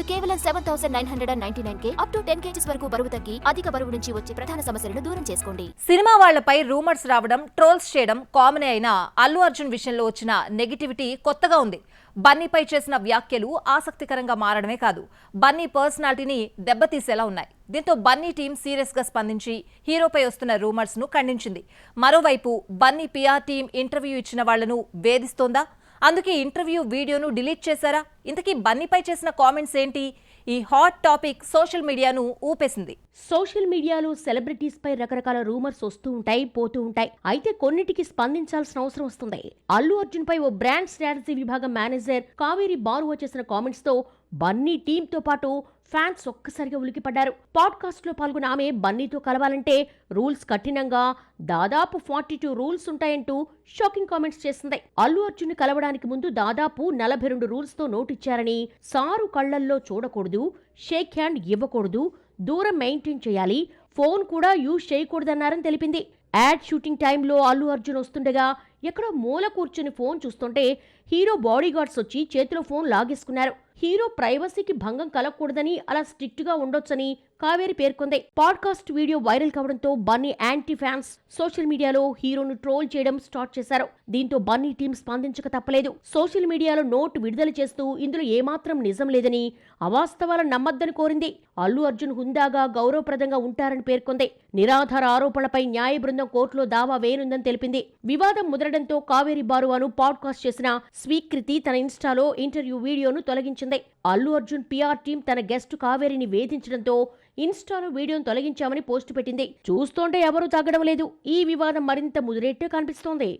కేవలం 7,999K up to 10 kgs వరకు బరువు తగ్గి అధిక బరువు నుంచి వచ్చే ప్రధాన సమస్యలను దూరం చేసుకోండి. సినిమా వాళ్లపై రూమర్స్ రావడం, ట్రోల్స్ చేయడం కామన్ అయినా అల్లు అర్జున్ విషయంలో వచ్చిన నెగటివిటీ కొత్తగా ఉంది. బన్నీపై చేసిన వ్యాఖ్యలు ఆసక్తికరంగా మారడమే కాదు, బన్నీ పర్సనాలిటీని దెబ్బతీసేలా ఉన్నాయి. దీంతో బన్నీ టీం సీరియస్ గా స్పందించి హీరోపై వస్తున్న రూమర్స్ ను ఖండించింది. మరోవైపు బన్నీ పిఆర్ టీం ఇంటర్వ్యూ ఇచ్చిన వాళ్లను వేధిస్తోందా? అందుకే ఇంటర్వ్యూ వీడియోను డిలీట్ చేశారా? ఇంతకీ బన్నీపై చేసిన కామెంట్స్ ఏంటి? ఈ హాట్ టాపిక్ సోషల్ మీడియాను ఊపేసింది. సోషల్ మీడియాలో సెలబ్రిటీస్ పై రకరకాల రూమర్స్ వస్తూ ఉంటాయి, పోతూ ఉంటాయి. అయితే కొన్నిటికి స్పందించాల్సిన అవసరం వస్తుంది. అల్లు అర్జున్ పై ఓ బ్రాండ్ స్ట్రాటజీ విభాగం మేనేజర్ కావేరి బారువా చేసిన కామెంట్స్ తో బన్నీ టీమ్ తో పాటు ఫ్యాన్స్ ఒక్కసారిగా ఉలికిపడ్డారు. పాడ్కాస్ట్ లో పాల్గొన్న ఆమె బన్నీతో కలవాలంటే రూల్స్ కఠినంగా దాదాపు 42 రూల్స్ ఉంటాయంటూ షాకింగ్ కామెంట్స్ చేసింది. అల్లు అర్జున్ కలవడానికి ముందు దాదాపు 42 రూల్స్ తో నోటిచ్చారని, సారు కళ్లల్లో చూడకూడదు, షేక్ హ్యాండ్ ఇవ్వకూడదు, దూరం మెయింటైన్ చేయాలి, ఫోన్ కూడా యూజ్ చేయకూడదన్నారని తెలిపింది. యాడ్ షూటింగ్ టైంలో అల్లు అర్జున్ వస్తుండగా ఎక్కడో మూల కూర్చుని ఫోన్ చూస్తుంటే హీరో బాడీగార్డ్స్ వచ్చి చేతిలో ఫోన్ లాగేసుకున్నారు. హీరో ప్రైవసీకి భంగం కలగకూడదని అలా స్ట్రిక్ట్ గా ఉండొచ్చని కావేరి పేర్కొంది. పాడ్కాస్ట్ వీడియో వైరల్ కావడంతో బన్నీ యాంటీ ఫ్యాన్స్ సోషల్ మీడియాలో హీరోను ట్రోల్ చేయడం స్టార్ట్ చేశారు. దీంతో బన్నీ టీం స్పందించక తప్పలేదు. సోషల్ మీడియాలో నోట్ విడుదల చేస్తూ ఇందులో ఏమాత్రం నిజం లేదని, అవాస్తవాలను నమ్మద్దని కోరింది. అల్లు అర్జున్ హుందాగా గౌరవప్రదంగా ఉంటారని పేర్కొంది. నిరాధార ఆరోపణలపై న్యాయ బృందం కోర్టులో దావా వేయనుందని తెలిపింది. వివాదం ముదరడంతో కావేరి బారువాను పాడ్కాస్ట్ చేసిన స్వీకృతి తన ఇన్స్టాలో ఇంటర్వ్యూ వీడియోను తొలగించింది. అల్లు అర్జున్ పిఆర్ టీం తన గెస్ట్ కావేరిని వేధించడంతో ఇన్స్టాలో వీడియోను తొలగించామని పోస్టు పెట్టింది. చూస్తుంటే ఎవరూ తగ్గడం లేదు. ఈ వివాదం మరింత ముదిరేట్టు కనిపిస్తోంది.